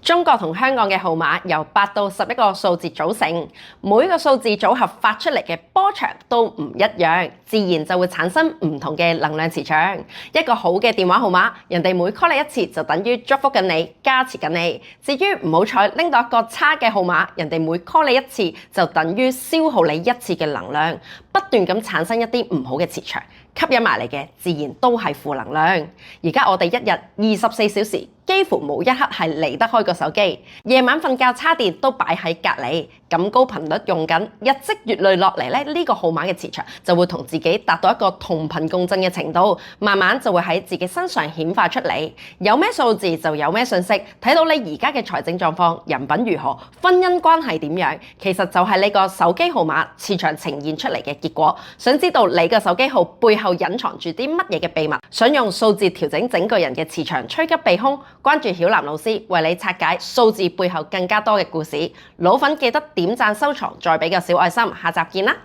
中國同香港嘅號碼由8到11個數字組成，每個數字組合發出嚟嘅波長都唔一樣，自然就會產生唔同嘅能量磁場。一個好嘅電話號碼，人哋每 call 你一次就等於祝福緊你、加持緊你；至於唔好彩拎到一個差嘅號碼，人哋每 call 你一次就等於消耗你一次嘅能量，不斷咁產生一啲唔好嘅磁場，吸引埋嚟嘅自然都係負能量。而家我哋一日24小時，幾乎冇一刻係離得開個手機，夜晚瞓覺叉電都擺喺隔離，咁高頻率用緊，日積月累落嚟咧，呢個號碼嘅磁場就會同自己達到一個同頻共振嘅程度，慢慢就會喺自己身上顯化出嚟。有咩數字就有咩信息，睇到你而家嘅財政狀況、人品如何、婚姻關係點樣，其實就係你個手機號碼磁場呈現出嚟嘅結果。想知道你個手機號背後隱藏住啲乜嘢嘅秘密，想用數字調整整個人嘅磁場趨吉避凶，關注曉嵐老師為你拆解數字背後更加多嘅故事。老粉記得點讚收藏，再俾個小愛心，下集見啦！